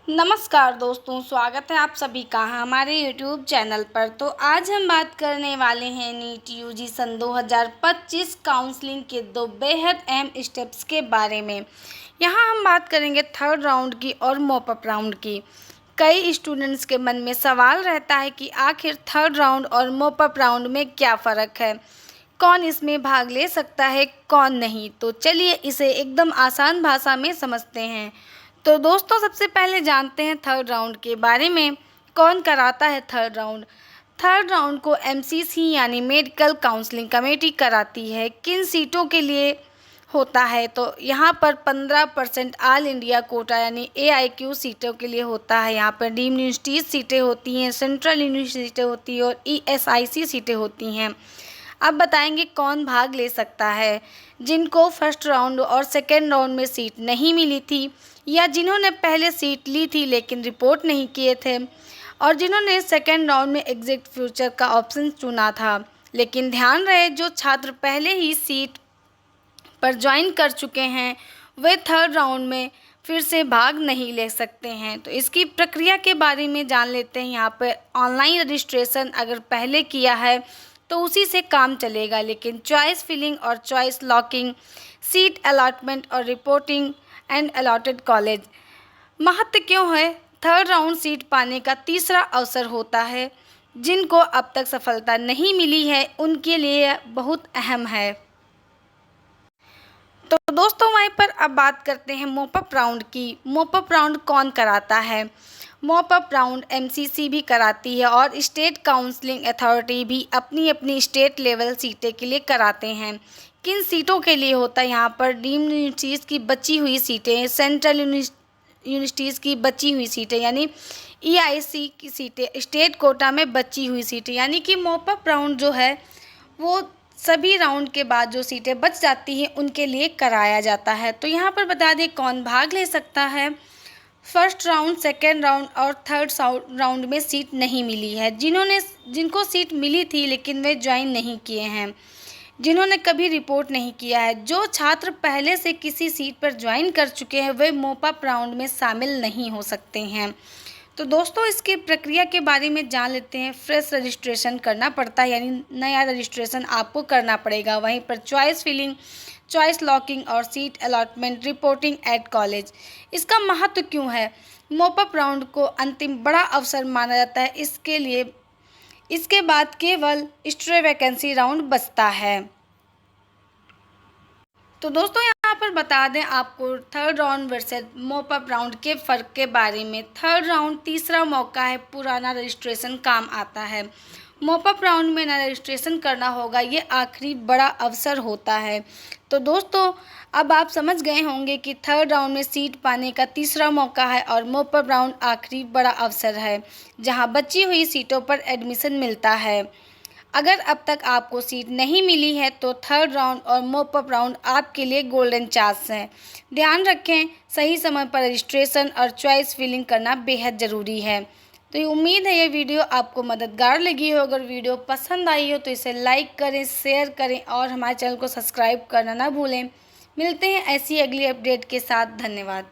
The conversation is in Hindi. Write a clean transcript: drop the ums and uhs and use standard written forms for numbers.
नमस्कार दोस्तों, स्वागत है आप सभी का हमारे YouTube चैनल पर। तो आज हम बात करने वाले हैं नीट यूजी सन 2025 काउंसलिंग के दो बेहद अहम स्टेप्स के बारे में। यहाँ हम बात करेंगे थर्ड राउंड की और मॉपअप राउंड की। कई स्टूडेंट्स के मन में सवाल रहता है कि आखिर थर्ड राउंड और मॉपअप राउंड में क्या फ़र्क है, कौन इसमें भाग ले सकता है, कौन नहीं। तो चलिए इसे एकदम आसान भाषा में समझते हैं। तो दोस्तों, सबसे पहले जानते हैं थर्ड राउंड के बारे में। कौन कराता है थर्ड राउंड? थर्ड राउंड को एमसीसी यानी मेडिकल काउंसलिंग कमेटी कराती है। किन सीटों के लिए होता है? तो यहाँ पर 15% ऑल इंडिया कोटा यानी AIQ सीटों के लिए होता है। यहाँ पर डीम्ड यूनिवर्सिटीज़ सीटें होती हैं, सेंट्रल यूनिवर्सिटी सीटें होती हैं और ESIC सीटें होती हैं। अब बताएंगे कौन भाग ले सकता है। जिनको फर्स्ट राउंड और सेकेंड राउंड में सीट नहीं मिली थी, या जिन्होंने पहले सीट ली थी लेकिन रिपोर्ट नहीं किए थे, और जिन्होंने सेकेंड राउंड में एग्जिट फ्यूचर का ऑप्शन चुना था। लेकिन ध्यान रहे, जो छात्र पहले ही सीट पर ज्वाइन कर चुके हैं वे थर्ड राउंड में फिर से भाग नहीं ले सकते हैं। तो इसकी प्रक्रिया के बारे में जान लेते हैं। यहाँ पर ऑनलाइन रजिस्ट्रेशन अगर पहले किया है तो उसी से काम चलेगा, लेकिन चॉइस फिलिंग और चॉइस लॉकिंग, सीट अलॉटमेंट और रिपोर्टिंग एंड अलॉटेड कॉलेज महत्व क्यों है? थर्ड राउंड सीट पाने का तीसरा अवसर होता है। जिनको अब तक सफलता नहीं मिली है उनके लिए बहुत अहम है। तो दोस्तों, वहीं पर अब बात करते हैं मॉपअप राउंड की। मॉपअप राउंड कौन कराता है? मॉपअप राउंड MCC भी कराती है और स्टेट काउंसलिंग अथॉरिटी भी अपनी अपनी स्टेट लेवल सीटें के लिए कराते हैं। किन सीटों के लिए होता है? यहाँ पर डीम्ड यूनिवर्सिटीज़ की बची हुई सीटें, सेंट्रल यूनिवर्सिटीज़ की बची हुई सीटें यानी EIC की सीटें, स्टेट कोटा में बची हुई सीटें, यानी कि मॉपअप राउंड जो है वो सभी राउंड के बाद जो सीटें बच जाती हैं उनके लिए कराया जाता है। तो यहाँ पर बता दें कौन भाग ले सकता है। फर्स्ट राउंड, सेकेंड राउंड और थर्ड राउंड में सीट नहीं मिली है, जिनको सीट मिली थी लेकिन वे ज्वाइन नहीं किए हैं, जिन्होंने कभी रिपोर्ट नहीं किया है, जो छात्र पहले से किसी सीट पर ज्वाइन कर चुके हैं वे मॉपअप राउंड में शामिल नहीं हो सकते हैं। तो दोस्तों, इसकी प्रक्रिया के बारे में जान लेते हैं। फ्रेश रजिस्ट्रेशन करना पड़ता है, यानी नया रजिस्ट्रेशन आपको करना पड़ेगा। वहीं पर चॉइस फिलिंग, चॉइस लॉकिंग और seat allotment, reporting at college. इसका महत्व क्यों है? मॉपअप राउंड को अंतिम बड़ा अवसर माना जाता है। इसके बाद केवल स्ट्रे वैकेंसी राउंड बचता है। तो दोस्तों, यहाँ पर बता दें आपको third round versus mop up round के फ़र्क के बारे में। थर्ड राउंड तीसरा मौका है, पुराना रजिस्ट्रेशन काम आता है। मॉपअप राउंड में नया रजिस्ट्रेशन करना होगा, ये आखिरी बड़ा अवसर होता है। तो दोस्तों, अब आप समझ गए होंगे कि थर्ड राउंड में सीट पाने का तीसरा मौका है और मॉपअप राउंड आखिरी बड़ा अवसर है, जहाँ बची हुई सीटों पर एडमिशन मिलता है। अगर अब तक आपको सीट नहीं मिली है तो थर्ड राउंड और मॉपअप राउंड आपके लिए गोल्डन चांस है। ध्यान रखें, सही समय पर रजिस्ट्रेशन और चॉइस फिलिंग करना बेहद ज़रूरी है। तो ये उम्मीद है ये वीडियो आपको मददगार लगी हो। अगर वीडियो पसंद आई हो तो इसे लाइक करें, शेयर करें और हमारे चैनल को सब्सक्राइब करना ना भूलें। मिलते हैं ऐसी अगली अपडेट के साथ। धन्यवाद।